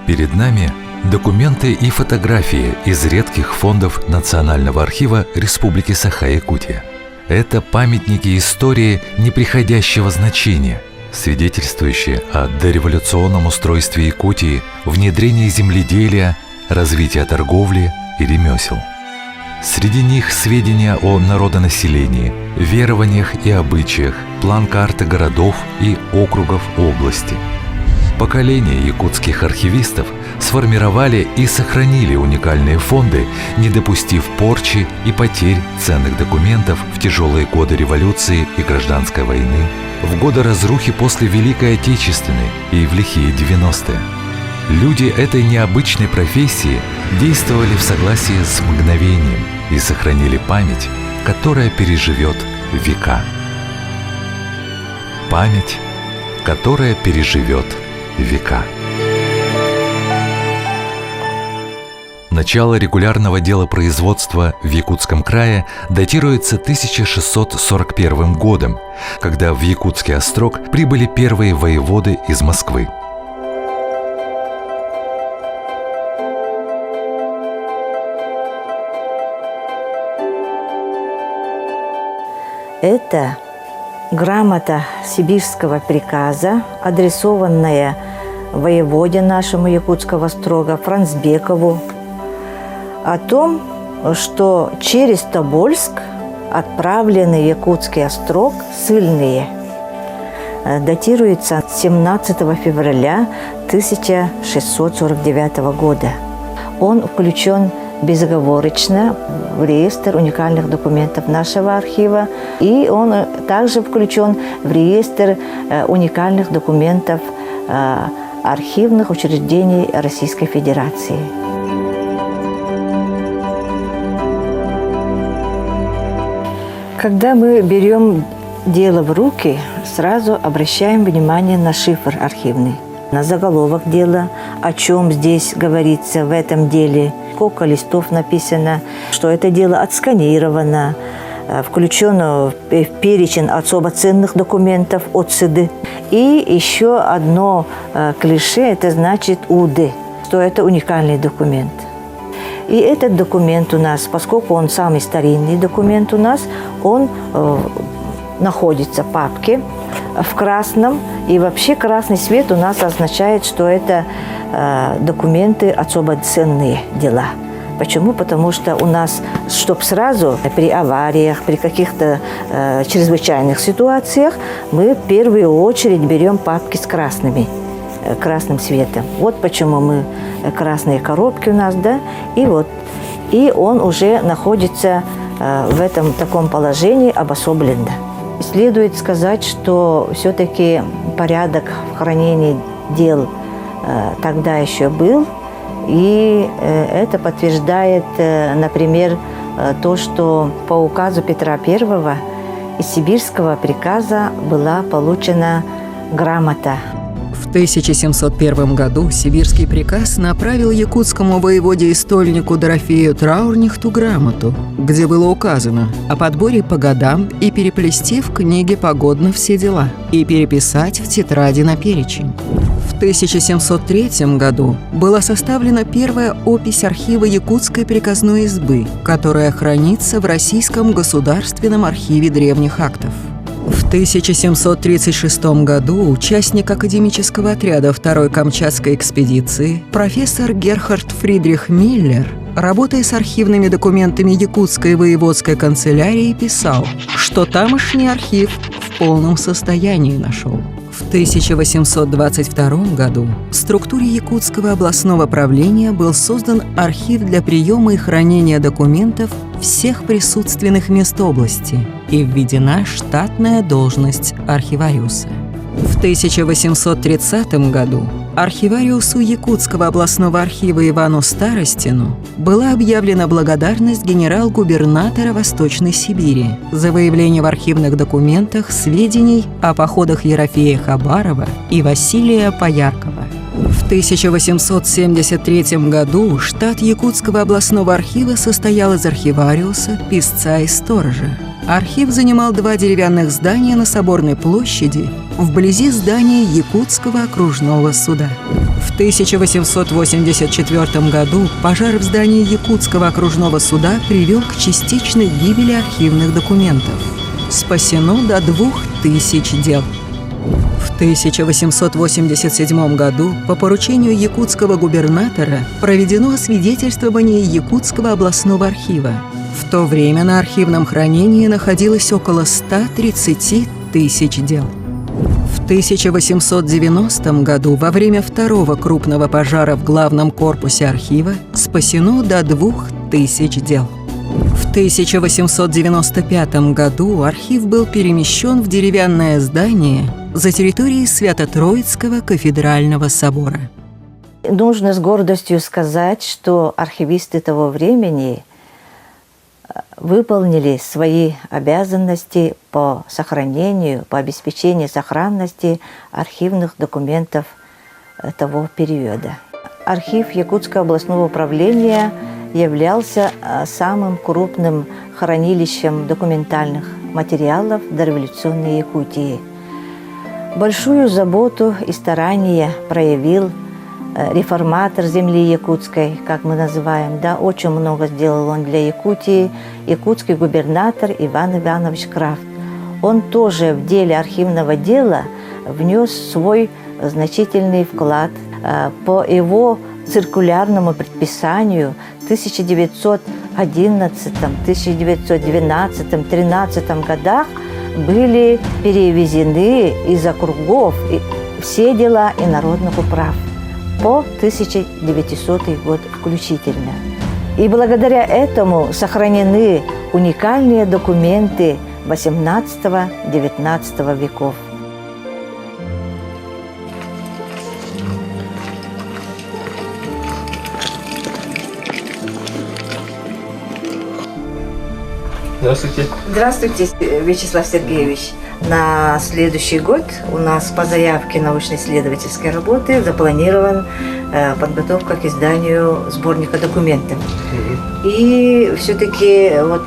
Перед нами документы и фотографии из редких фондов Национального архива Республики Саха-Якутия. Это памятники истории неприходящего значения, свидетельствующие о дореволюционном устройстве Якутии, внедрении земледелия, развитии торговли и ремесел. Среди них сведения о народонаселении, верованиях и обычаях, план карты городов и округов области. Поколения якутских архивистов сформировали и сохранили уникальные фонды, не допустив порчи и потерь ценных документов в тяжелые годы революции и гражданской войны, в годы разрухи после Великой Отечественной и в лихие 90-е. Люди этой необычной профессии действовали в согласии с мгновением и сохранили память, которая переживет века. Память, которая переживет века. Начало регулярного делопроизводства в Якутском крае датируется 1641 годом, когда в Якутский острог прибыли первые воеводы из Москвы. Это грамота сибирского приказа, адресованная воеводе нашему Якутского острога Францбекову, о том, что через Тобольск отправлены в Якутский острог ссыльные. Датируется 17 февраля 1649 года. Он включен безоговорочно в реестр уникальных документов нашего архива, и он также включен в реестр уникальных документов архивных учреждений Российской Федерации. Когда мы берем дело в руки, сразу обращаем внимание на шифр архивный, на заголовок дела, о чем здесь говорится в этом деле, сколько листов написано, что это дело отсканировано, включено в перечень особо ценных документов от СИДы. И еще одно клише, это значит УД, что это уникальный документ. И этот документ у нас, поскольку он самый старинный документ у нас, он находится в папке в красном. И вообще красный цвет у нас означает, что это документы особо ценные дела. Почему? Потому что у нас, чтобы сразу при авариях, при каких-то чрезвычайных ситуациях, мы в первую очередь берем папки с красным цветом. Вот почему мы красные коробки у нас, да, и вот. И он уже находится в этом таком положении обособленно. Следует сказать, что все-таки порядок в хранении дел тогда еще был, и это подтверждает, например, то, что по указу Петра I из сибирского приказа была получена грамота. В 1701 году сибирский приказ направил якутскому воеводе и стольнику Дорофею Траурнихту грамоту, где было указано о подборе по годам и переплести в книге погодно все дела и переписать в тетради на перечень. В 1703 году была составлена первая опись архива Якутской приказной избы, которая хранится в Российском государственном архиве древних актов. В 1736 году участник академического отряда 2-й Камчатской экспедиции профессор Герхард Фридрих Миллер, работая с архивными документами Якутской воеводской канцелярии, писал, что тамошний архив в полном состоянии нашел. В 1822 году в структуре Якутского областного правления был создан архив для приема и хранения документов всех присутственных мест области и введена штатная должность архивариуса. В 1830 году архивариусу Якутского областного архива Ивану Старостину была объявлена благодарность генерал-губернатора Восточной Сибири за выявление в архивных документах сведений о походах Ерофея Хабарова и Василия Пояркова. В 1873 году штат Якутского областного архива состоял из архивариуса, писца и сторожа. Архив занимал 2 деревянных здания на Соборной площади вблизи здания Якутского окружного суда. В 1884 году пожар в здании Якутского окружного суда привел к частичной гибели архивных документов. Спасено до 2000 дел. В 1887 году по поручению якутского губернатора проведено освидетельствование Якутского областного архива. В то время на архивном хранении находилось около 130 тысяч дел. В 1890 году во время второго крупного пожара в главном корпусе архива спасено до 2000 дел. В 1895 году архив был перемещен в деревянное здание за территорией Свято-Троицкого кафедрального собора. Нужно с гордостью сказать, что архивисты того времени выполнили свои обязанности по сохранению, по обеспечению сохранности архивных документов того периода. Архив Якутского областного управления являлся самым крупным хранилищем документальных материалов дореволюционной Якутии. Большую заботу и старание проявил реформатор земли якутской, как мы называем, да, очень много сделал он для Якутии, якутский губернатор Иван Иванович Крафт. Он тоже в деле архивного дела внес свой значительный вклад. По его циркулярному предписанию в 1911, 1912, 1913 годах были перевезены из округов все дела инородных управ по 1900 год включительно. И благодаря этому сохранены уникальные документы XVIII-XIX веков. Здравствуйте. Здравствуйте, Вячеслав Сергеевич. На следующий год у нас по заявке научно-исследовательской работы запланирован подготовка к изданию сборника документов. И все-таки вот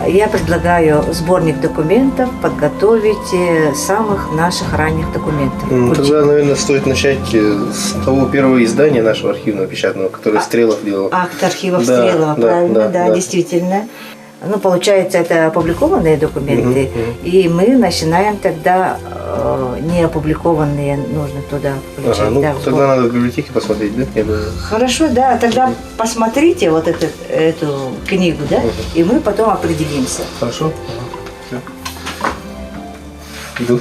я предлагаю сборник документов подготовить самых наших ранних документов. Тогда, наверное, стоит начать с того первого издания нашего архивного печатного, которое Стрелов делал. Акт архивов Стрелова, правильно, да, действительно. Ну, получается, это опубликованные документы, и мы начинаем тогда неопубликованные, нужно туда включить. Ага, ну, да, тогда надо в библиотеке посмотреть, да? Хорошо, да, тогда посмотрите вот эту книгу, да, и мы потом определимся. Хорошо. Все. Иду.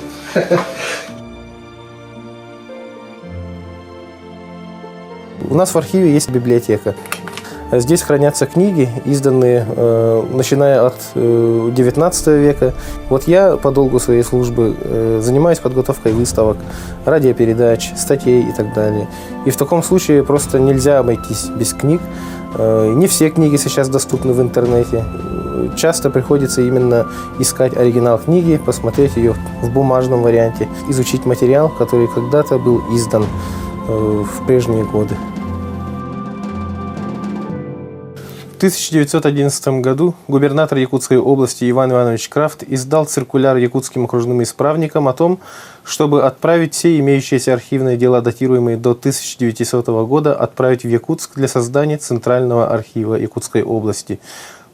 У нас в архиве есть библиотека. Здесь хранятся книги, изданные начиная от XIX века. Вот я по долгу своей службы занимаюсь подготовкой выставок, радиопередач, статей и так далее. И в таком случае просто нельзя обойтись без книг. Не все книги сейчас доступны в интернете. Часто приходится именно искать оригинал книги, посмотреть ее в бумажном варианте, изучить материал, который когда-то был издан в прежние годы. В 1911 году губернатор Якутской области Иван Иванович Крафт издал циркуляр якутским окружным исправникам о том, чтобы отправить все имеющиеся архивные дела, датируемые до 1900 года, отправить в Якутск для создания Центрального архива Якутской области.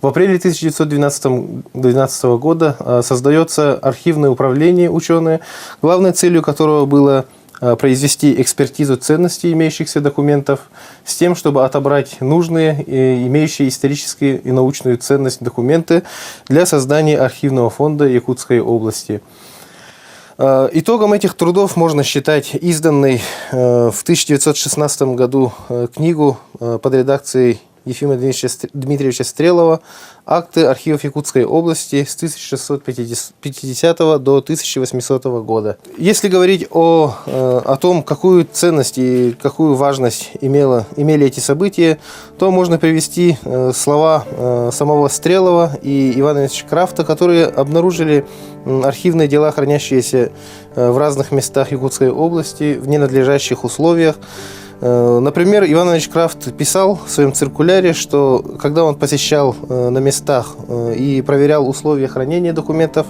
В апреле 1912 года создается архивное управление ученое, главной целью которого было произвести экспертизу ценностей имеющихся документов с тем, чтобы отобрать нужные, имеющие историческую и научную ценность документы для создания архивного фонда Якутской области. Итогом этих трудов можно считать изданной в 1916 году книгу под редакцией Ефима Дмитриевича Стрелова «Акты архивов Якутской области с 1650 до 1800 года». Если говорить о том, какую ценность и какую важность имели эти события, то можно привести слова самого Стрелова и Ивана Ивановича Крафта, которые обнаружили архивные дела, хранящиеся в разных местах Якутской области в ненадлежащих условиях. Например, Иван Иванович Крафт писал в своем циркуляре, что когда он посещал на местах и проверял условия хранения документов,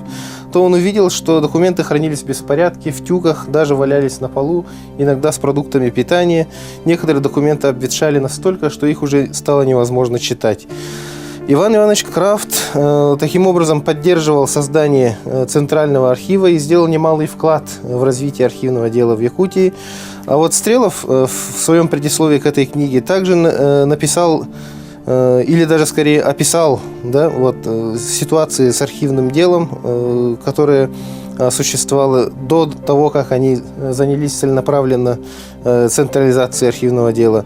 то он увидел, что документы хранились в беспорядке, в тюках, даже валялись на полу, иногда с продуктами питания. Некоторые документы обветшали настолько, что их уже стало невозможно читать. Иван Иванович Крафт таким образом поддерживал создание Центрального архива и сделал немалый вклад в развитие архивного дела в Якутии. А вот Стрелов в своем предисловии к этой книге также написал, или даже скорее описал, да, вот, ситуации с архивным делом, которые существовало до того, как они занялись целенаправленно централизацией архивного дела.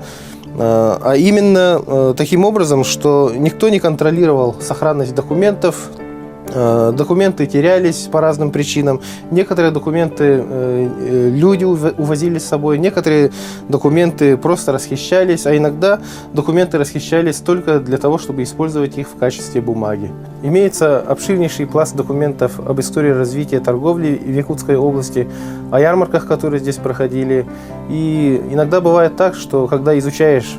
А именно таким образом, что никто не контролировал сохранность документов, документы терялись по разным причинам, некоторые документы люди увозили с собой, некоторые документы просто расхищались, а иногда документы расхищались только для того, чтобы использовать их в качестве бумаги. Имеется обширнейший пласт документов об истории развития торговли в Якутской области, о ярмарках, которые здесь проходили. И иногда бывает так, что когда изучаешь,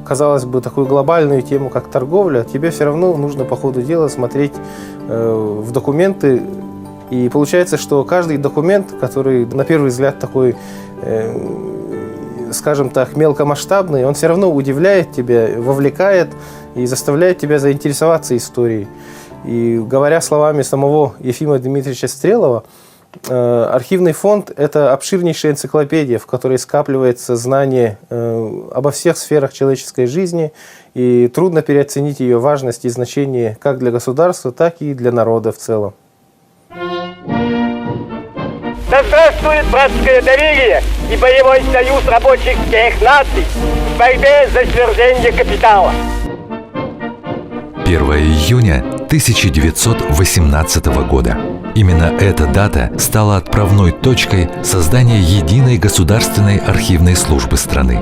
казалось бы, такую глобальную тему, как торговля, тебе все равно нужно по ходу дела смотреть в документы. И получается, что каждый документ, который на первый взгляд такой, скажем так, мелкомасштабный, он все равно удивляет тебя, вовлекает и заставляет тебя заинтересоваться историей. И говоря словами самого Ефима Дмитриевича Стрелова, архивный фонд – это обширнейшая энциклопедия, в которой скапливается знание обо всех сферах человеческой жизни, и трудно переоценить ее важность и значение как для государства, так и для народа в целом. Да здравствует братское доверие и боевой союз рабочих всех наций в борьбе за свержение капитала. 1 июня 1918 года. Именно эта дата стала отправной точкой создания единой государственной архивной службы страны.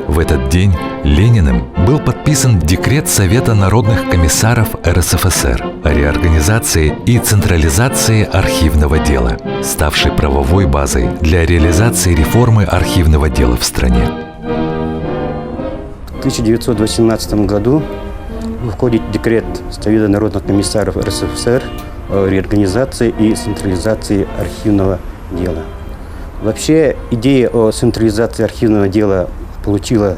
В этот день Лениным был подписан декрет Совета народных комиссаров РСФСР о реорганизации и централизации архивного дела, ставший правовой базой для реализации реформы архивного дела в стране. В 1918 году входит декрет Совета народных комиссаров РСФСР о реорганизации и централизации архивного дела. Вообще, идея о централизации архивного дела получила,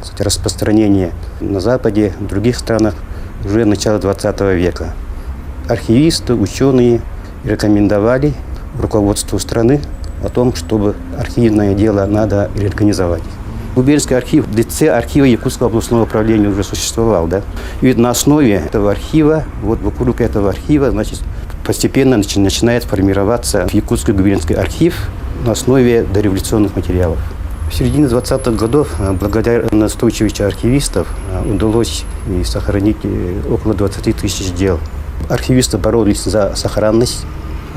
кстати, распространение на Западе, в других странах уже начала 20 века. Архивисты, ученые рекомендовали руководству страны о том, чтобы архивное дело надо реорганизовать. Губернский архив, ДЦ архива Якутского областного управления уже существовал, да? И ведь на основе этого архива, вот вокруг этого архива, значит, постепенно начинает формироваться Якутский губернский архив на основе дореволюционных материалов. В середине 20-х годов, благодаря настойчивости архивистов, удалось сохранить около 20 тысяч дел. Архивисты боролись за сохранность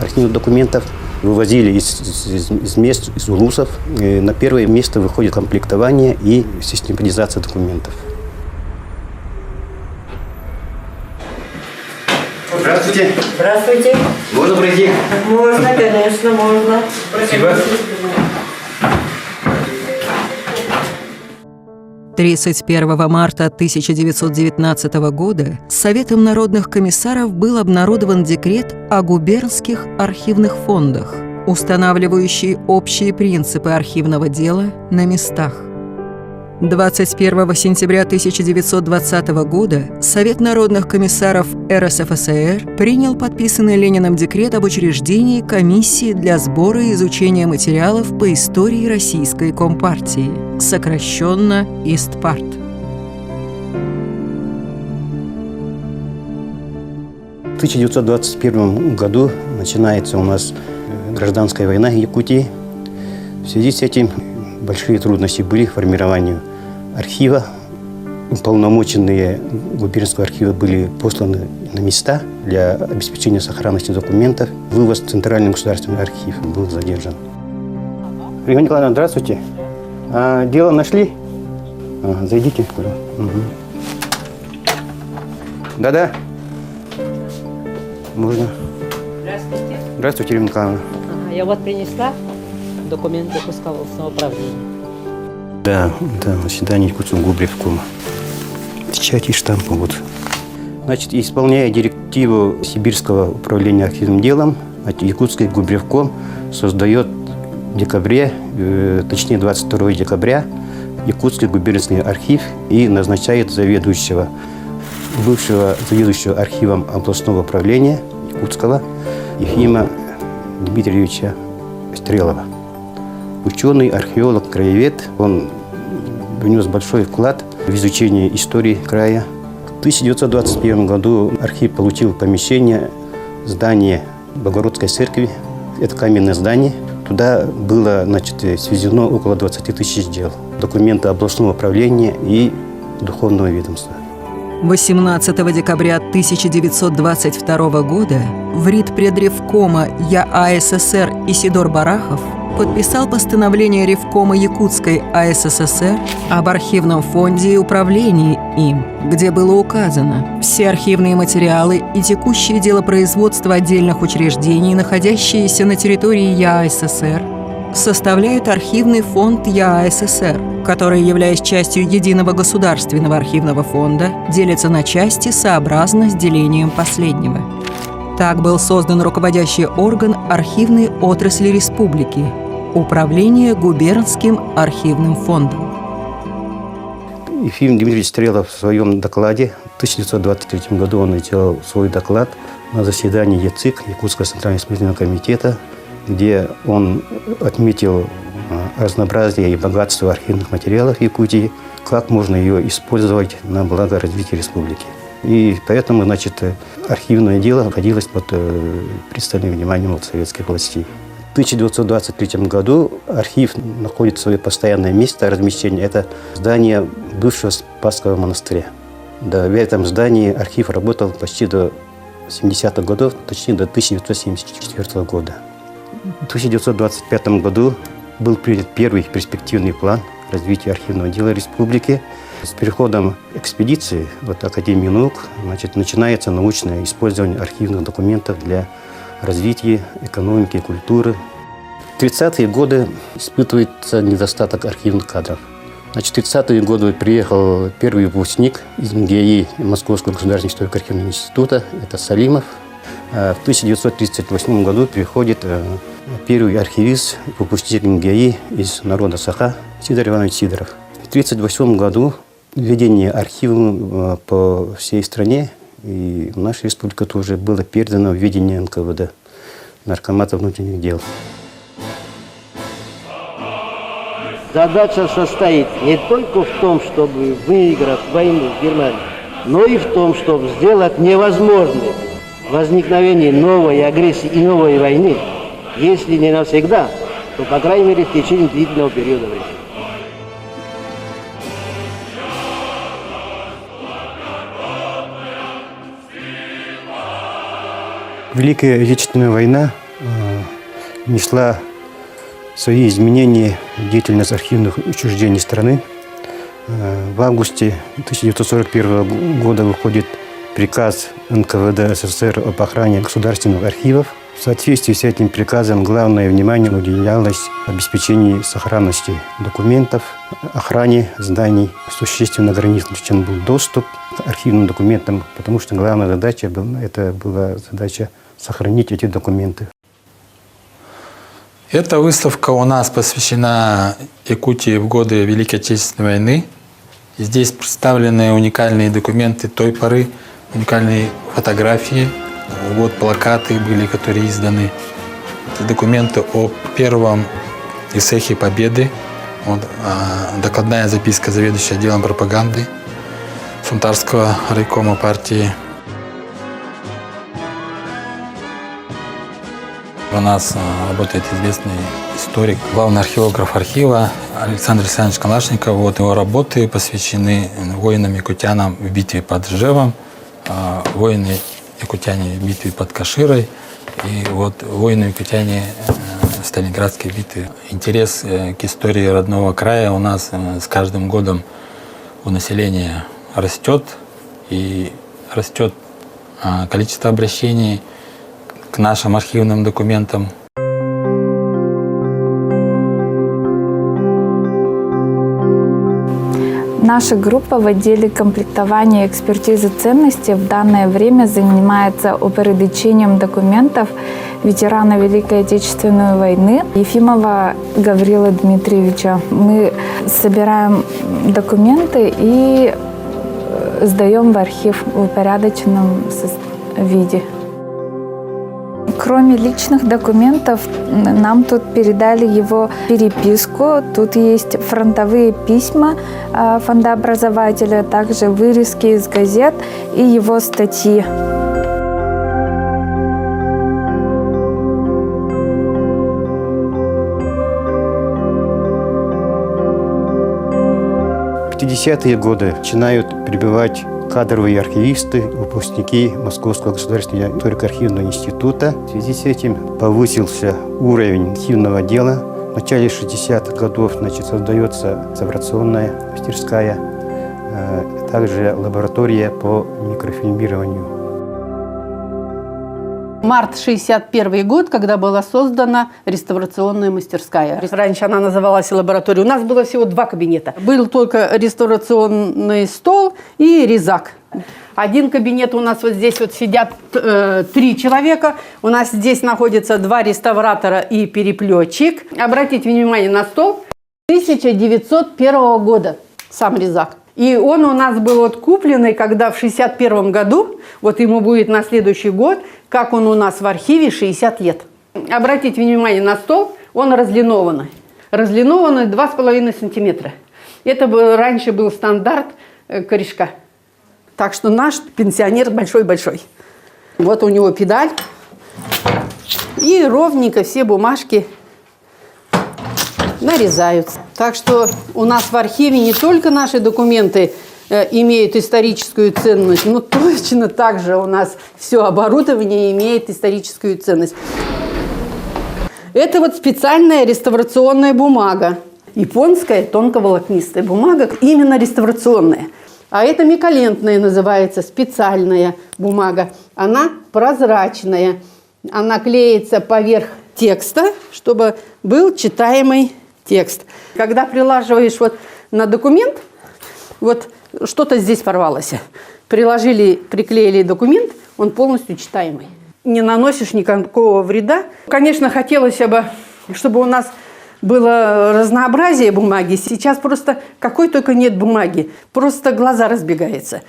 архивных документов, вывозили из мест, из улусов. И на первое место выходит комплектование и систематизация документов. Здравствуйте. Здравствуйте. Можно пройти? Можно, конечно, можно. Спасибо. 31 марта 1919 года Советом народных комиссаров был обнародован декрет о губернских архивных фондах, устанавливающий общие принципы архивного дела на местах. 21 сентября 1920 года Совет народных комиссаров РСФСР принял подписанный Лениным декрет об учреждении комиссии для сбора и изучения материалов по истории Российской Компартии, сокращенно ИСТПАРТ. В 1921 году начинается у нас гражданская война в Якутии. В связи с этим большие трудности были к формированию архива. Уполномоченные губернского архива были посланы на места для обеспечения сохранности документов. Вывоз в Центральный государственный архив был задержан. Ирина Николаевна, здравствуйте. Дело нашли? Зайдите. Угу. Да-да. Можно. Здравствуйте. Здравствуйте, Ирина Николаевна. Я вот принесла документы Якутского областного управления. Да, заседание Якутского губревкома. Печать и штампы вот. Значит, исполняя директиву Сибирского управления архивным делом, Якутский губревком создает в декабре, точнее 22 декабря, Якутский губернский архив и назначает заведующего, бывшего заведующего архивом областного управления Якутского Ефима Дмитриевича Стрелова. Ученый, археолог, краевед, он внес большой вклад в изучение истории края. В 1921 году архив получил помещение, здание Богородской церкви. Это каменное здание. Туда было, свезено около 20 тысяч дел. Документы областного управления и духовного ведомства. 18 декабря 1922 года в РИД предревкома ЯАССР Исидор Барахов подписал постановление Ревкома Якутской АССР об архивном фонде и управлении им, где было указано: все архивные материалы и текущее делопроизводство отдельных учреждений, находящиеся на территории ЯАССР, составляют архивный фонд ЯАССР, который, являясь частью единого государственного архивного фонда, делится на части сообразно с делением последнего. Так был создан руководящий орган архивной отрасли республики – Управление губернским архивным фондом. Ефим Дмитриевич Стрелов в своем докладе в 1923 году он сделал свой доклад на заседании ЯЦИК, Якутского центрального исполнительного комитета, где он отметил разнообразие и богатство архивных материалов Якутии, как можно ее использовать на благо развития республики. И поэтому, архивное дело находилось под пристальным вниманием советских властей. В 1923 году архив находит свое постоянное место размещения. Это здание бывшего Спасского монастыря. Да, в этом здании архив работал почти до 70-х годов, точнее до 1974 года. В 1925 году был принят первый перспективный план развития архивного дела республики. С переходом экспедиции Академии наук начинается научное использование архивных документов для развития экономики и культуры. В 30-е годы испытывается недостаток архивных кадров. В 30-е годы приехал первый выпускник из МГИ Московского государственного историко-архивного института, это Салимов. В 1938 году приходит первый архивист, выпускник МГИ из народа Саха Сидор Иванович Сидоров. В 1938 году введение архива по всей стране и в нашей республике тоже было передано в ведение НКВД, Наркомата внутренних дел. Задача состоит не только в том, чтобы выиграть войну в Германии, но и в том, чтобы сделать невозможным возникновение новой агрессии и новой войны, если не навсегда, то, по крайней мере, в течение длительного периода времени. Великая Отечественная война несла свои изменения в деятельность архивных учреждений страны. В августе 1941 года выходит приказ НКВД СССР об охране государственных архивов. В соответствии с этим приказом главное внимание уделялось обеспечению сохранности документов, охране зданий. Существенно ограничен был доступ к архивным документам, потому что главная задача была задача сохранить эти документы. Эта выставка у нас посвящена Якутии в годы Великой Отечественной войны. Здесь представлены уникальные документы той поры, уникальные фотографии. Вот плакаты были, которые изданы. Это документы о первом Исехе Победы. Вот, докладная записка заведующего отделом пропаганды Сунтарского райкома партии. У нас работает известный историк, главный археограф архива Александр Александрович Калашников. Вот его работы посвящены воинам-якутянам в битве под Ржевом, воины-якутяне в битве под Каширой и вот воины-якутяне в Сталинградской битве. Интерес к истории родного края у нас с каждым годом у населения растет, и растет количество обращений к нашим архивным документам. Наша группа в отделе комплектования и экспертизы ценностей в данное время занимается упорядочением документов ветерана Великой Отечественной войны Ефимова Гаврила Дмитриевича. Мы собираем документы и сдаем в архив в упорядоченном виде. Кроме личных документов, нам тут передали его переписку. Тут есть фронтовые письма фондообразователя, также вырезки из газет и его статьи. В 50-е годы начинают прибывать кадровые архивисты, выпускники Московского государственного историко-архивного института. В связи с этим повысился уровень архивного дела. В начале 60-х годов создается реставрационная мастерская, также лаборатория по микрофильмированию. Март 61 год, когда была создана реставрационная мастерская. Раньше она называлась лабораторией. У нас было всего 2 кабинета. Был только реставрационный стол и резак. Один кабинет у нас вот здесь вот сидят 3 человека. У нас здесь находится 2 реставратора и переплетчик. Обратите внимание на стол. 1901 года сам резак. И он у нас был вот купленный, когда в 61 году, вот ему будет на следующий год, как он у нас в архиве, 60 лет. Обратите внимание на стол, он разлинованный. Разлинованный 2,5 сантиметра. Это раньше был стандарт корешка. Так что наш пенсионер большой-большой. Вот у него педаль. И ровненько все бумажки нарезаются. Так что у нас в архиве не только наши документы имеют историческую ценность, но точно так же у нас все оборудование имеет историческую ценность. Это вот специальная реставрационная бумага. Японская тонковолокнистая бумага, именно реставрационная. А это миколентная называется, специальная бумага. Она прозрачная. Она клеится поверх текста, чтобы был читаемый текст. Когда прилаживаешь вот на документ, вот что-то здесь порвалось. Приклеили документ, он полностью читаемый. Не наносишь никакого вреда. Конечно, хотелось бы, чтобы у нас было разнообразие бумаги. Сейчас просто какой только нет бумаги. Просто глаза разбегаются.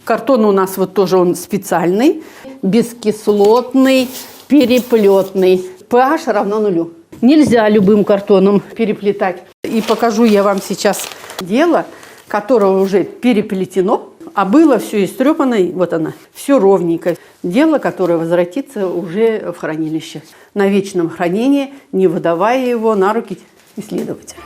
Картон у нас вот тоже он специальный, бескислотный, переплетный. pH равно 0. Нельзя любым картоном переплетать. И покажу я вам сейчас дело, которое уже переплетено, а было все истрепано, вот она, все ровненько. Дело, которое возвратится уже в хранилище. На вечном хранении, не выдавая его на руки исследователя.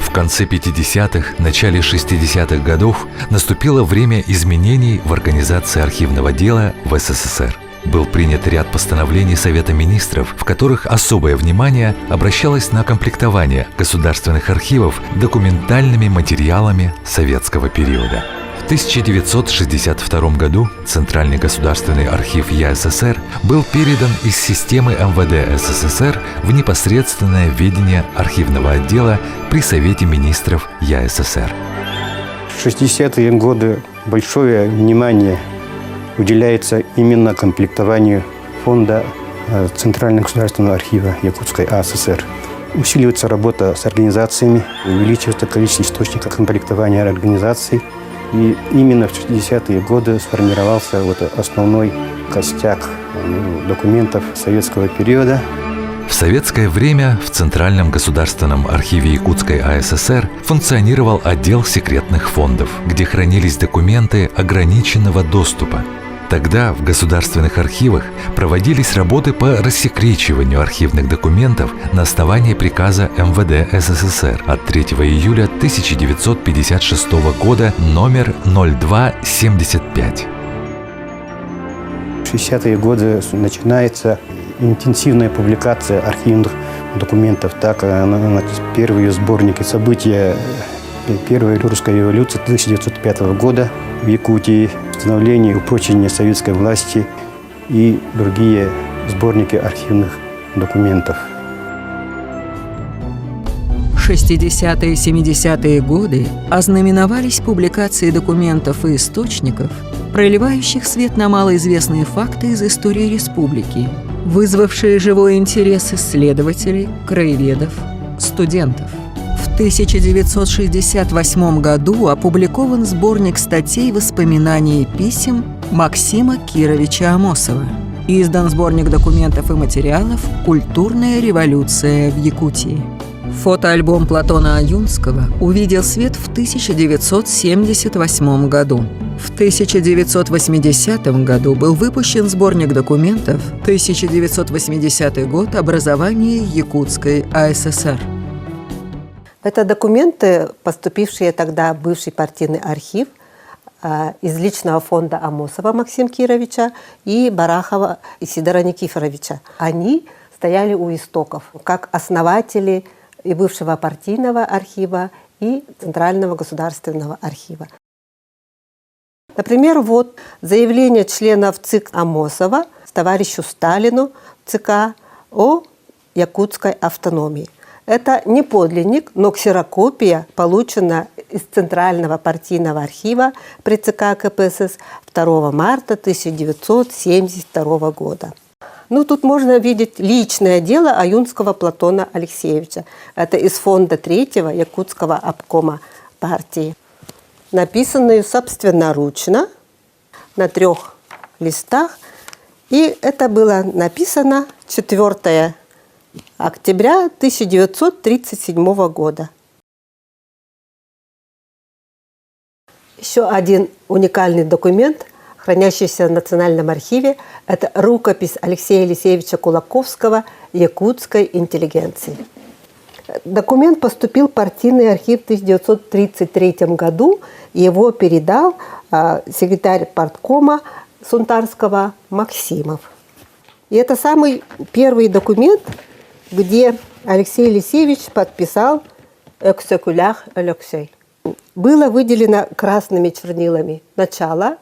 В конце 50-х, начале 60-х годов наступило время изменений в организации архивного дела в СССР. Был принят ряд постановлений Совета министров, в которых особое внимание обращалось на комплектование государственных архивов документальными материалами советского периода. В 1962 году Центральный государственный архив ЯССР был передан из системы МВД СССР в непосредственное ведение архивного отдела при Совете министров ЯССР. В 60-е годы большое внимание уделяется именно комплектованию фонда Центрального государственного архива Якутской АССР. Усиливается работа с организациями, увеличивается количество источников комплектования организаций. И именно в 60-е годы сформировался вот основной костяк документов советского периода. В советское время в Центральном государственном архиве Якутской АССР функционировал отдел секретных фондов, где хранились документы ограниченного доступа. Тогда в государственных архивах проводились работы по рассекречиванию архивных документов на основании приказа МВД СССР от 3 июля 1956 года номер 0275. В 60-е годы начинается интенсивная публикация архивных документов. Так, первые сборники события Первой русской революции 1905 года в Якутии, становление и упрочение советской власти и другие сборники архивных документов. 60-е и 70-е годы ознаменовались публикацией документов и источников, проливающих свет на малоизвестные факты из истории республики, вызвавшие живой интерес исследователей, краеведов, студентов. В 1968 году опубликован сборник статей «Воспоминаний и писем» Максима Кировича Амосова. Издан сборник документов и материалов «Культурная революция в Якутии». Фотоальбом Платона Аюнского увидел свет в 1978 году. В 1980 году был выпущен сборник документов «1980 год. Образование Якутской АССР». Это документы, поступившие тогда в бывший партийный архив из личного фонда Амосова Максима Кировича и Барахова Сидора Никифоровича. Они стояли у истоков, как основатели и бывшего партийного архива, и Центрального государственного архива. Например, вот заявление членов ЦИК Амосова товарищу Сталину ЦК о якутской автономии. Это не подлинник, но ксерокопия, получена из Центрального партийного архива при ЦК КПСС 2 марта 1972 года. Ну, тут можно видеть личное дело Аюнского Платона Алексеевича. Это из фонда 3-го Якутского обкома партии. Написанную собственноручно на 3 листах. И это было написано 4 октября 1937 года. Еще один уникальный документ, хранящийся в Национальном архиве, это рукопись Алексея Елисеевича Кулаковского «Якутской интеллигенции». Документ поступил в партийный архив в 1933 году, его передал секретарь парткома Сунтарского Максимов. И это самый первый документ, где Алексей Елисеевич подписал «Эксекулях Алексей». Было выделено красными чернилами начало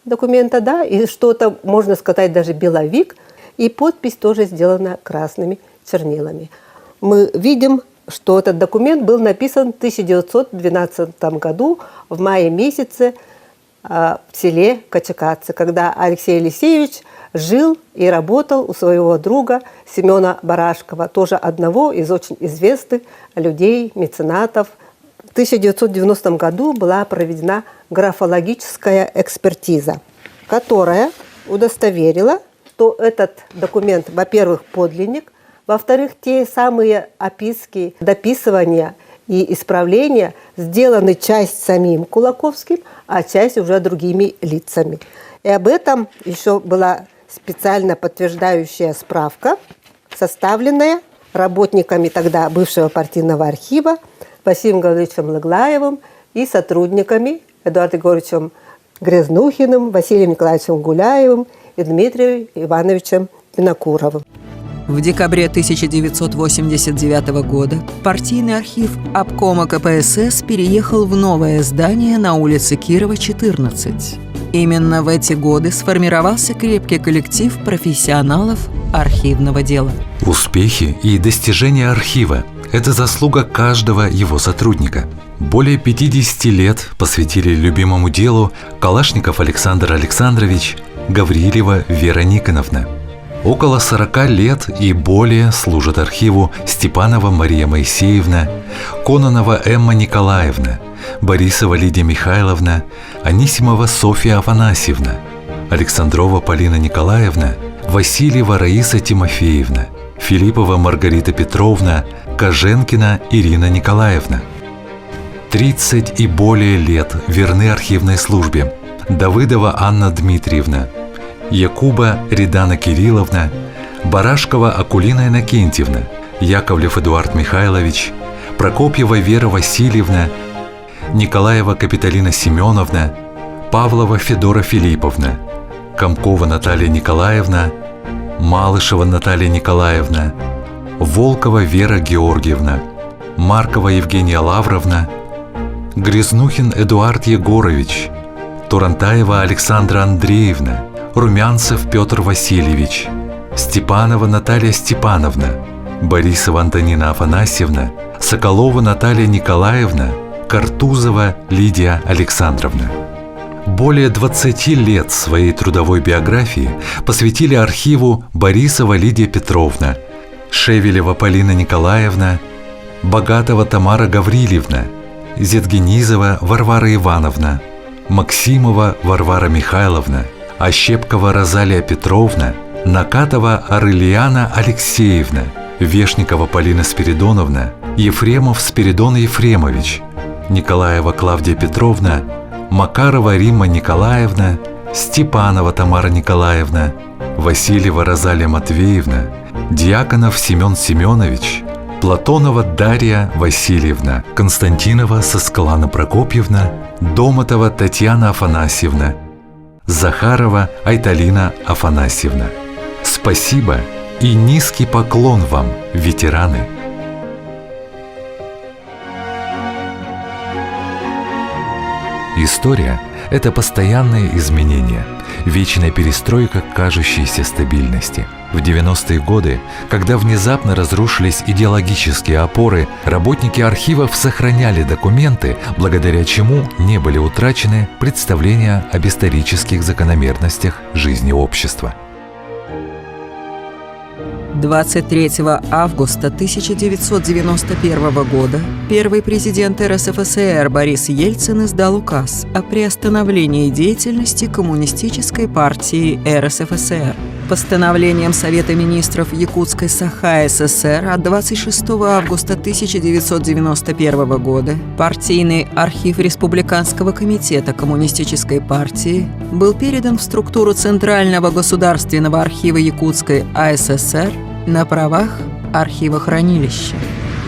документа, да, и что-то, можно сказать, даже беловик, и подпись тоже сделана красными чернилами. Мы видим, что этот документ был написан в 1912 году, в мае месяце, в селе Качакадзе, когда Алексей Елисеевич жил и работал у своего друга Семена Барашкова, тоже одного из очень известных людей, меценатов. В 1990 году была проведена графологическая экспертиза, которая удостоверила, что этот документ, во-первых, подлинник, во-вторых, те самые описки, дописывания и исправления сделаны часть самим Кулаковским, а часть уже другими лицами. И об этом еще была специально подтверждающая справка, составленная работниками тогда бывшего партийного архива Василием Гавриловичем Лыглаевым и сотрудниками Эдуардом Егоровичем Грязнухиным, Василием Николаевичем Гуляевым и Дмитрием Ивановичем Винокуровым. В декабре 1989 года партийный архив обкома КПСС переехал в новое здание на улице Кирова, 14. Именно в эти годы сформировался крепкий коллектив профессионалов архивного дела. Успехи и достижения архива – это заслуга каждого его сотрудника. Более 50 лет посвятили любимому делу Калашников Александр Александрович, Гаврилева Вера Никоновна. Около 40 лет и более служат архиву Степанова Мария Моисеевна, Кононова Эмма Николаевна, Борисова Лидия Михайловна, Анисимова Софья Афанасьевна, Александрова Полина Николаевна, Васильева Раиса Тимофеевна, Филиппова Маргарита Петровна, Коженкина Ирина Николаевна. 30 и более лет верны архивной службе Давыдова Анна Дмитриевна, Якуба Ридана Кирилловна, Барашкова Акулина Иннокентьевна, Яковлев Эдуард Михайлович, Прокопьева Вера Васильевна, Николаева Капиталина Семеновна, Павлова Федора Филипповна, Комкова Наталья Николаевна, Малышева Наталья Николаевна, Волкова Вера Георгиевна, Маркова Евгения Лавровна, Грязнухин Эдуард Егорович, Турантаева Александра Андреевна, Румянцев Петр Васильевич, Степанова Наталья Степановна, Борисова Антонина Афанасьевна, Соколова Наталья Николаевна, Картузова Лидия Александровна. Более 20 лет своей трудовой биографии посвятили архиву Борисова Лидия Петровна, Шевелева Полина Николаевна, Богатова Тамара Гаврильевна, Зетгенизова Варвара Ивановна, Максимова Варвара Михайловна, Ощепкова Розалия Петровна, Накатова Арылиана Алексеевна, Вешникова Полина Спиридоновна, Ефремов Спиридон Ефремович, Николаева Клавдия Петровна, Макарова Римма Николаевна, Степанова Тамара Николаевна, Васильева Розалия Матвеевна, Дьяконов Семен Семенович, Платонова Дарья Васильевна, Константинова Соскалана Прокопьевна, Домотова Татьяна Афанасьевна, Захарова Айталина Афанасьевна. Спасибо и низкий поклон вам, ветераны! История – это постоянные изменения, вечная перестройка кажущейся стабильности. В 90-е годы, когда внезапно разрушились идеологические опоры, работники архивов сохраняли документы, благодаря чему не были утрачены представления об исторических закономерностях жизни общества. 23 августа 1991 года первый президент РСФСР Борис Ельцин издал указ о приостановлении деятельности Коммунистической партии РСФСР. Постановлением Совета министров Якутской САХА-ССР от 26 августа 1991 года партийный архив Республиканского комитета Коммунистической партии был передан в структуру Центрального государственного архива Якутской АССР на правах архивохранилища.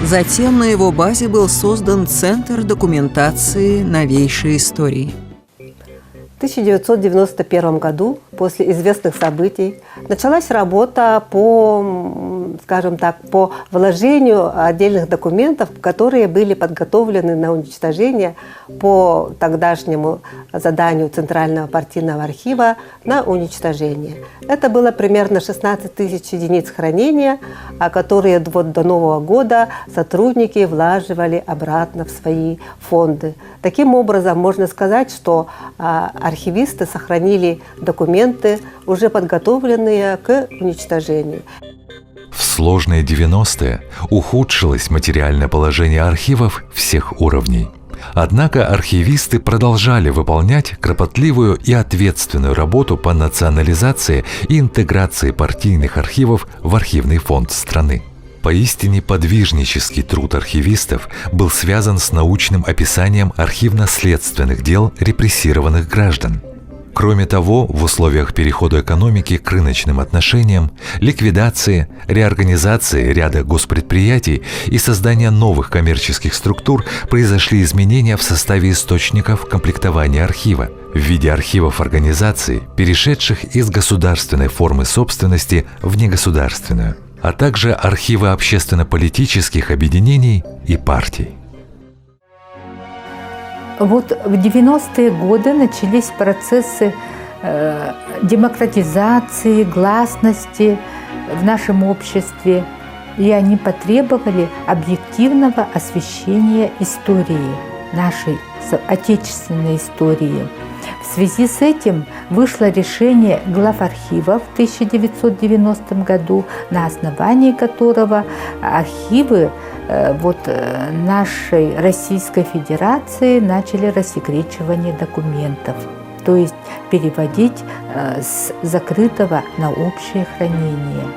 Затем на его базе был создан Центр документации новейшей истории. В 1991 году, после известных событий, началась работа по, скажем так, по вложению отдельных документов, которые были подготовлены на уничтожение по тогдашнему заданию Центрального партийного архива на уничтожение. Это было примерно 16 тысяч единиц хранения, которые вот до Нового года сотрудники влаживали обратно в свои фонды. Таким образом, можно сказать, что архивисты сохранили документы, уже подготовленные к уничтожению. В сложные 90-е ухудшилось материальное положение архивов всех уровней. Однако архивисты продолжали выполнять кропотливую и ответственную работу по национализации и интеграции партийных архивов в архивный фонд страны. Поистине подвижнический труд архивистов был связан с научным описанием архивно-следственных дел репрессированных граждан. Кроме того, в условиях перехода экономики к рыночным отношениям, ликвидации, реорганизации ряда госпредприятий и создания новых коммерческих структур произошли изменения в составе источников комплектования архива в виде архивов организаций, перешедших из государственной формы собственности в негосударственную, а также архивы общественно-политических объединений и партий. Вот в 90-е годы начались процессы демократизации, гласности в нашем обществе, и они потребовали объективного освещения истории, нашей отечественной истории. В связи с этим вышло решение главархива в 1990 году, на основании которого архивы нашей Российской Федерации начали рассекречивание документов, то есть переводить с закрытого на общее хранение.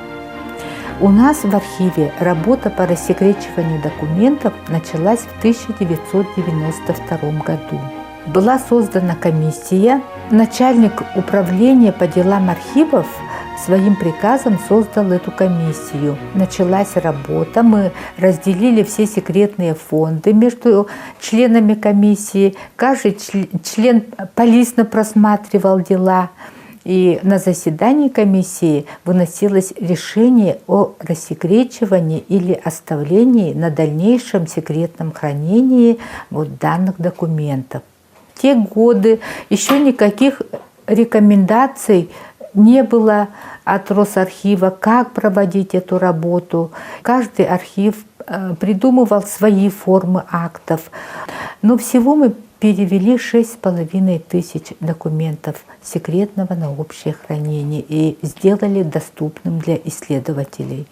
У нас в архиве работа по рассекречиванию документов началась в 1992 году. Была создана комиссия. Начальник управления по делам архивов своим приказом создал эту комиссию. Началась работа, мы разделили все секретные фонды между членами комиссии. Каждый член полистно просматривал дела. И на заседании комиссии выносилось решение о рассекречивании или оставлении на дальнейшем секретном хранении данных документов. В те годы еще никаких рекомендаций не было от Росархива, как проводить эту работу. Каждый архив придумывал свои формы актов. Но всего мы перевели 6500 документов секретного на общее хранение и сделали доступным для исследователей.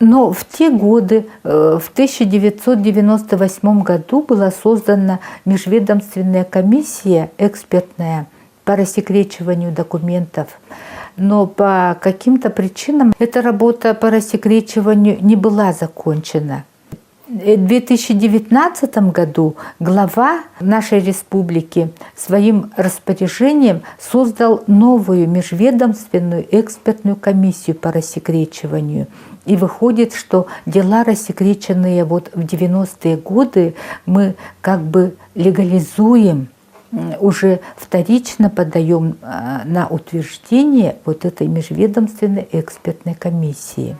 Но в те годы, в 1998 году, была создана межведомственная комиссия экспертная по рассекречиванию документов. Но по каким-то причинам эта работа по рассекречиванию не была закончена. В 2019 году глава нашей республики своим распоряжением создал новую межведомственную экспертную комиссию по рассекречиванию. И выходит, что дела, рассекреченные вот в 90-е годы, мы как бы легализуем, уже вторично подаем на утверждение вот этой межведомственной экспертной комиссии.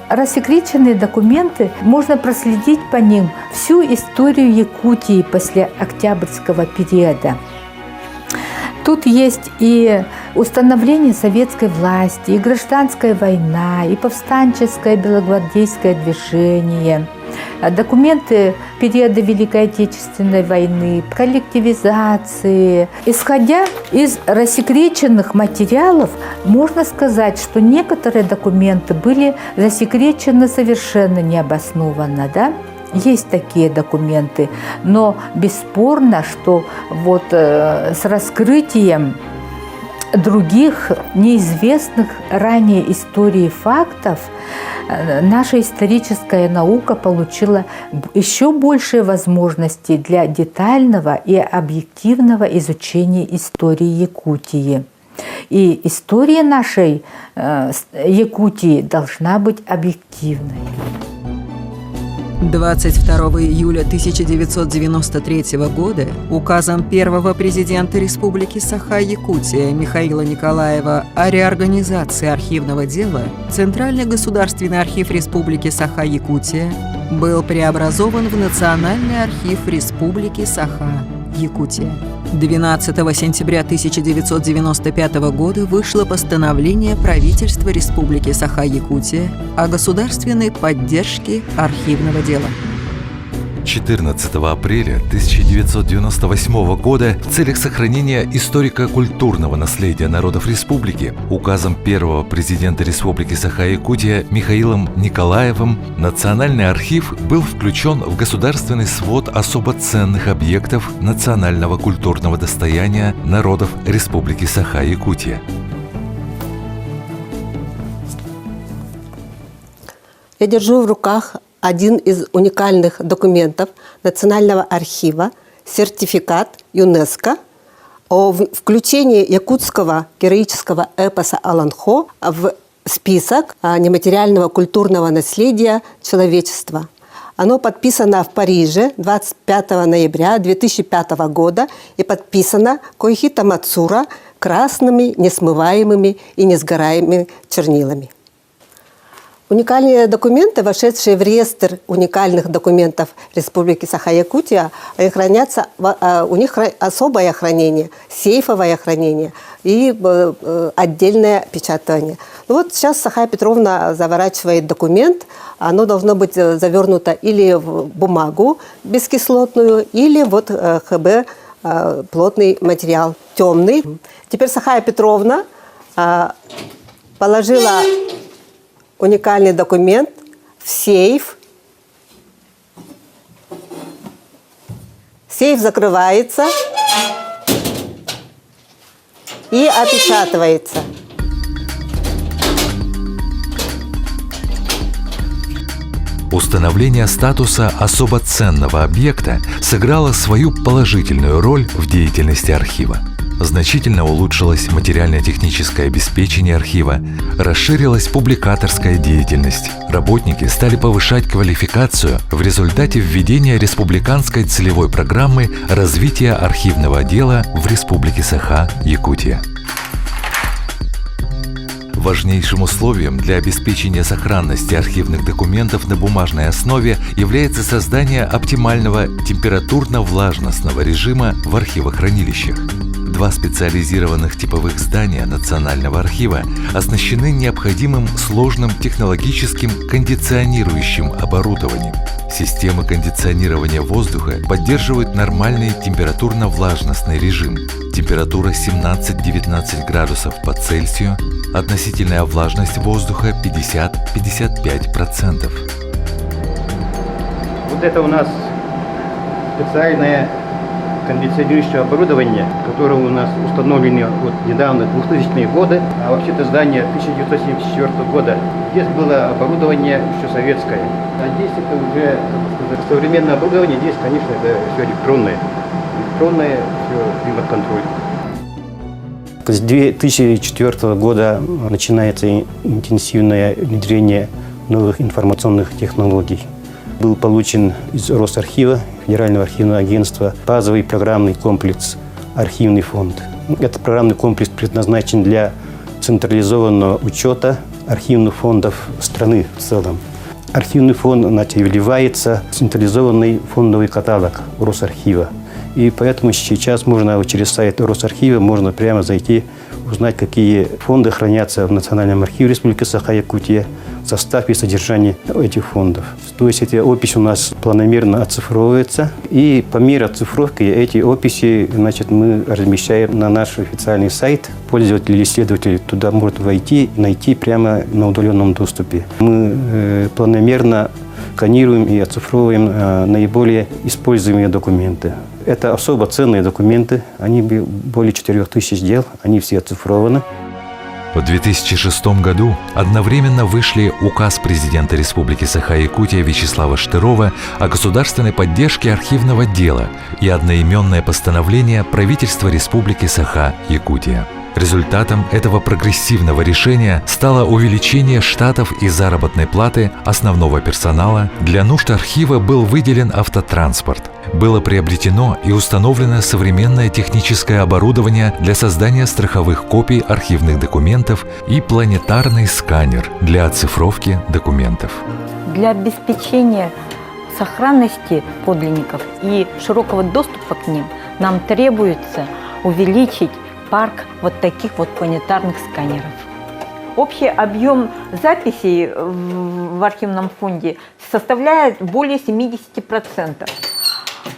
Рассекреченные документы, можно проследить по ним всю историю Якутии после Октябрьского периода. Тут есть и установление советской власти, и гражданская война, и повстанческое белогвардейское движение, документы периода Великой Отечественной войны, коллективизации. Исходя из рассекреченных материалов, можно сказать, что некоторые документы были засекречены совершенно необоснованно, да? Есть такие документы, но бесспорно, что вот с раскрытием других неизвестных ранее истории фактов наша историческая наука получила еще большие возможности для детального и объективного изучения истории Якутии. И история нашей Якутии должна быть объективной. 22 июля 1993 года указом первого президента Республики Саха-Якутия Михаила Николаева о реорганизации архивного дела Центральный государственный архив Республики Саха-Якутия был преобразован в Национальный архив Республики Саха-Якутия. 12 сентября 1995 года вышло постановление правительства Республики Саха-Якутия о государственной поддержке архивного дела. 14 апреля 1998 года в целях сохранения историко-культурного наследия народов республики указом первого президента Республики Саха-Якутия Михаилом Николаевым Национальный архив был включен в государственный свод особо ценных объектов национального культурного достояния народов Республики Саха-Якутия. Я держу в руках один из уникальных документов Национального архива, сертификат ЮНЕСКО о включении якутского героического эпоса «Аланхо» в список нематериального культурного наследия человечества. Оно подписано в Париже 25 ноября 2005 года и подписано Коихито Мацура красными, несмываемыми и несгораемыми чернилами. Уникальные документы, вошедшие в реестр уникальных документов Республики Саха-Якутия, они хранятся, у них особое хранение, сейфовое хранение и отдельное печатание. Ну вот сейчас Сахая Петровна заворачивает документ, оно должно быть завернуто или в бумагу бескислотную, или вот ХБ плотный материал, темный. Теперь Сахая Петровна положила уникальный документ в сейф. Сейф закрывается и опечатывается. Установление статуса особо ценного объекта сыграло свою положительную роль в деятельности архива. Значительно улучшилось материально-техническое обеспечение архива, расширилась публикаторская деятельность. Работники стали повышать квалификацию в результате введения республиканской целевой программы развития архивного дела в Республике Саха-Якутия. Важнейшим условием для обеспечения сохранности архивных документов на бумажной основе является создание оптимального температурно-влажностного режима в архивохранилищах. 2 специализированных типовых здания Национального архива оснащены необходимым сложным технологическим кондиционирующим оборудованием. Системы кондиционирования воздуха поддерживают нормальный температурно-влажностный режим. Температура 17-19 градусов по Цельсию, относительная влажность воздуха 50-55%. Вот это у нас специальное кондиционирующее оборудование, которое у нас установлено вот недавно, 2000-е годы, а вообще-то здание 1974 года. Здесь было оборудование еще советское, а здесь это уже современное оборудование, здесь, конечно, это все электронное, все климат-контроль. С 2004 года начинается интенсивное внедрение новых информационных технологий. Был получен из Росархива, Федерального архивного агентства, базовый программный комплекс «Архивный фонд». Этот программный комплекс предназначен для централизованного учета архивных фондов страны в целом. Архивный фонд вливается в централизованный фондовый каталог Росархива. И поэтому сейчас можно через сайт Росархива можно прямо зайти, узнать, какие фонды хранятся в Национальном архиве Республики Саха-Якутия, состав и содержание этих фондов. То есть эти описи у нас планомерно оцифровываются. И по мере оцифровки эти описи мы размещаем на наш официальный сайт. Пользователь или исследователь туда может войти и найти прямо на удаленном доступе. Мы планомерно сканируем и оцифровываем наиболее используемые документы. Это особо ценные документы, они более 4000 дел, они все оцифрованы. В 2006 году одновременно вышли указ президента Республики Саха-Якутия Вячеслава Штырова о государственной поддержке архивного дела и одноименное постановление правительства Республики Саха-Якутия. Результатом этого прогрессивного решения стало увеличение штатов и заработной платы основного персонала. Для нужд архива был выделен автотранспорт. Было приобретено и установлено современное техническое оборудование для создания страховых копий архивных документов и планетарный сканер для оцифровки документов. Для обеспечения сохранности подлинников и широкого доступа к ним нам требуется увеличить парк вот таких вот планетарных сканеров. Общий объем записей в архивном фонде составляет более 70%.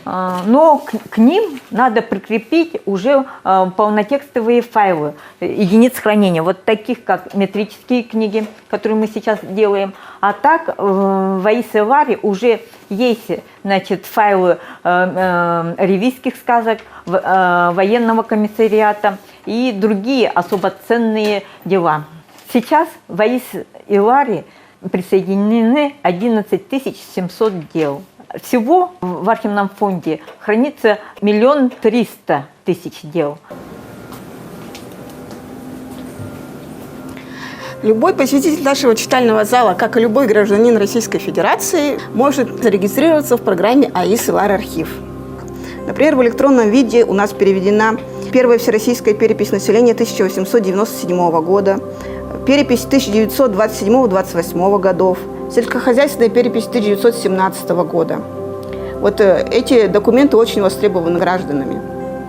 Но к ним надо прикрепить уже полнотекстовые файлы единиц хранения, вот таких как метрические книги, которые мы сейчас делаем. А так в АИС-Иларе уже есть файлы ревизских сказок, военного комиссариата и другие особо ценные дела. Сейчас в АИС-Иларе присоединены 11 700 дел. Всего в архивном фонде хранится 1 300 000 дел. Любой посетитель нашего читального зала, как и любой гражданин Российской Федерации, может зарегистрироваться в программе АИС-Илар архив. Например, в электронном виде у нас переведена первая всероссийская перепись населения 1897 года, перепись 1927-28 годов, сельскохозяйственная перепись 1917 года. Вот эти документы очень востребованы гражданами.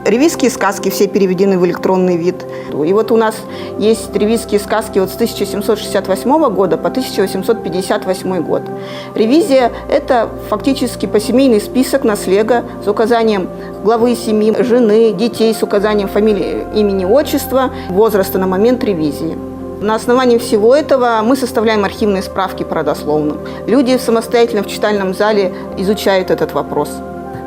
Ревизские сказки все переведены в электронный вид. И вот у нас есть ревизские сказки с 1768 года по 1858 год. Ревизия – это фактически посемейный список наслега с указанием главы семьи, жены, детей, с указанием фамилии, имени, отчества, возраста на момент ревизии. На основании всего этого мы составляем архивные справки по родословным. Люди самостоятельно в читальном зале изучают этот вопрос.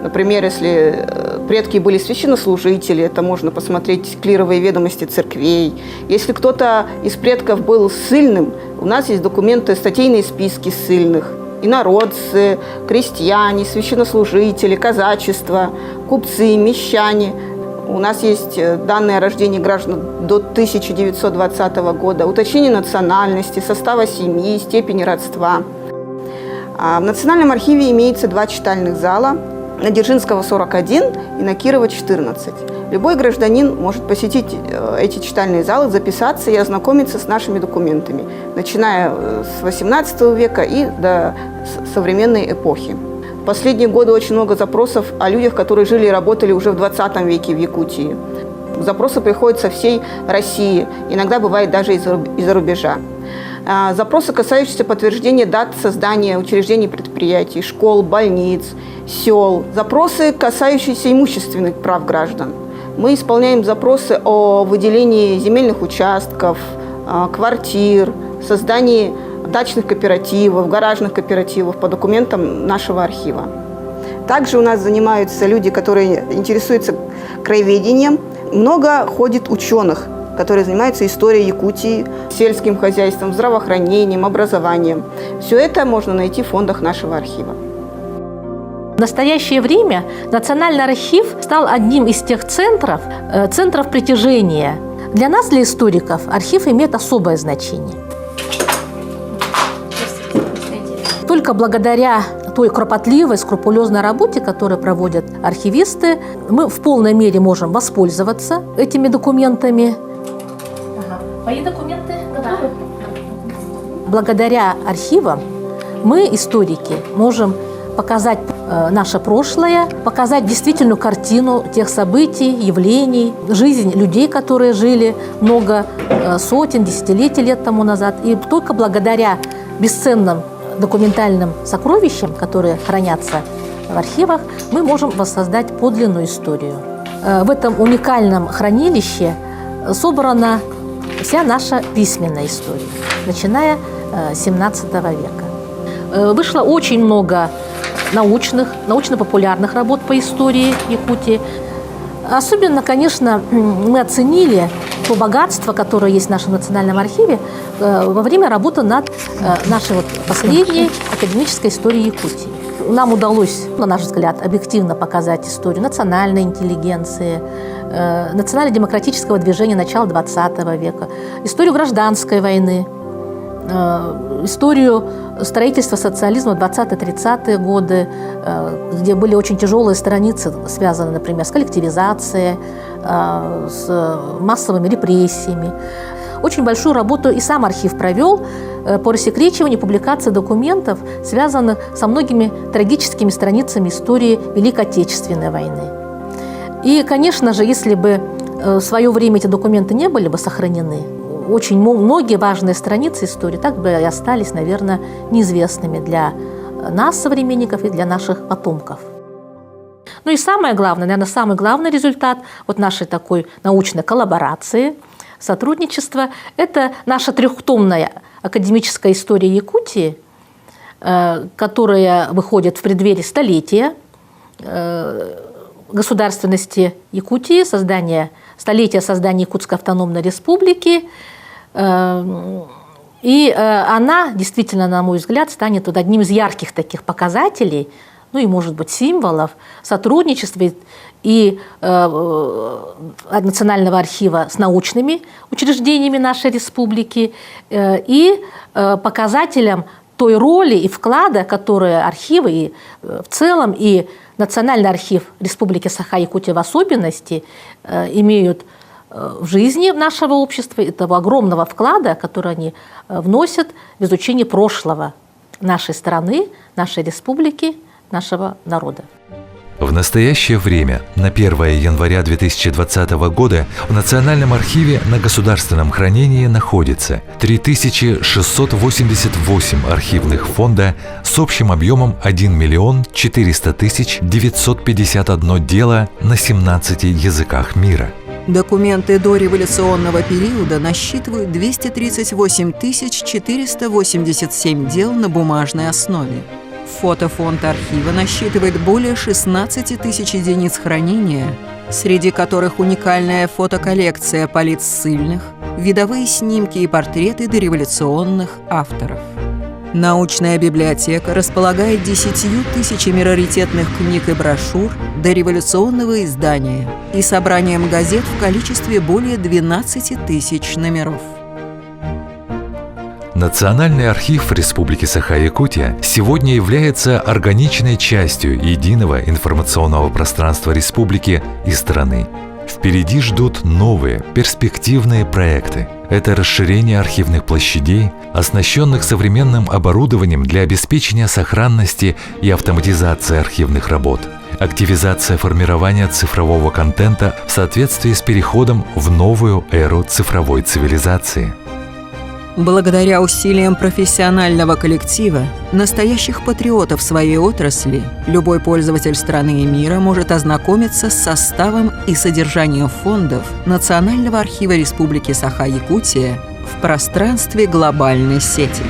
Например, если предки были священнослужители, это можно посмотреть клировые ведомости церквей. Если кто-то из предков был ссыльным, у нас есть документы, статейные списки ссыльных. Инородцы, крестьяне, священнослужители, казачество, купцы, мещане. У нас есть данные о рождении граждан до 1920 года, уточнение национальности, состава семьи, степени родства. В Национальном архиве имеется 2 читальных зала. На Дзержинского 41 и на Кирова 14. Любой гражданин может посетить эти читальные залы, записаться и ознакомиться с нашими документами, начиная с XVIII века и до современной эпохи. В последние годы очень много запросов о людях, которые жили и работали уже в 20 веке в Якутии. Запросы приходят со всей России, иногда бывает даже из-за рубежа. Запросы, касающиеся подтверждения дат создания учреждений, предприятий, школ, больниц, сел. Запросы, касающиеся имущественных прав граждан. Мы исполняем запросы о выделении земельных участков, квартир, создании дачных кооперативов, гаражных кооперативов по документам нашего архива. Также у нас занимаются люди, которые интересуются краеведением. Много ходит ученых, которые занимаются историей Якутии, сельским хозяйством, здравоохранением, образованием. Все это можно найти в фондах нашего архива. В настоящее время Национальный архив стал одним из тех центров притяжения. Для нас, для историков, архив имеет особое значение. Только благодаря той кропотливой, скрупулезной работе, которую проводят архивисты, мы в полной мере можем воспользоваться этими документами. Мои документы готовы? Благодаря архивам мы, историки, можем показать наше прошлое, показать действительную картину тех событий, явлений, жизнь людей, которые жили много сотен, десятилетий лет тому назад. И только благодаря бесценным документальным сокровищам, которые хранятся в архивах, мы можем воссоздать подлинную историю. В этом уникальном хранилище собрана вся наша письменная история, начиная с XVII века. Вышло очень много научно-популярных работ по истории Якутии. Особенно, конечно, мы оценили то богатство, которое есть в нашем национальном архиве во время работы над нашей последней академической историей Якутии. Нам удалось, на наш взгляд, объективно показать историю национальной интеллигенции, национально-демократического движения начала XX века, историю гражданской войны, историю строительства социализма в 20-30-е годы, где были очень тяжелые страницы, связанные, например, с коллективизацией, с массовыми репрессиями. Очень большую работу и сам архив провел по рассекречиванию, публикации документов, связанных со многими трагическими страницами истории Великой Отечественной войны. И, конечно же, если бы в свое время эти документы не были бы сохранены, очень многие важные страницы истории так бы и остались, наверное, неизвестными для нас, современников, и для наших потомков. Ну и самое главное, наверное, самый главный результат вот нашей такой научной коллаборации, сотрудничества – это наша трехтомная академическая история Якутии, которая выходит в преддверии столетия государственности Якутии, столетия создания Якутской автономной республики. И она действительно, на мой взгляд, станет вот одним из ярких таких показателей, ну и, может быть, символов сотрудничества и Национального архива с научными учреждениями нашей республики, и показателем той роли и вклада, которые архивы и в целом, и Национальный архив Республики Саха-Якутия в особенности имеют в жизни нашего общества, этого огромного вклада, который они вносят в изучение прошлого нашей страны, нашей республики, нашего народа. В настоящее время, на 1 января 2020 года, в Национальном архиве на государственном хранении находится 3688 архивных фонда с общим объемом 1 400 951 дело на 17 языках мира. Документы дореволюционного периода насчитывают 238 487 дел на бумажной основе. Фотофонд архива насчитывает более 16 тысяч единиц хранения, среди которых уникальная фотоколлекция полит ссыльных, видовые снимки и портреты дореволюционных авторов. Научная библиотека располагает 10 тысячами раритетных книг и брошюр дореволюционного издания и собранием газет в количестве более 12 тысяч номеров. Национальный архив Республики Саха-Якутия сегодня является органичной частью единого информационного пространства республики и страны. Впереди ждут новые перспективные проекты. Это расширение архивных площадей, оснащенных современным оборудованием для обеспечения сохранности и автоматизации архивных работ, активизация формирования цифрового контента в соответствии с переходом в новую эру цифровой цивилизации. Благодаря усилиям профессионального коллектива, настоящих патриотов своей отрасли, любой пользователь страны и мира может ознакомиться с составом и содержанием фондов Национального архива Республики Саха-Якутия в пространстве глобальной сети.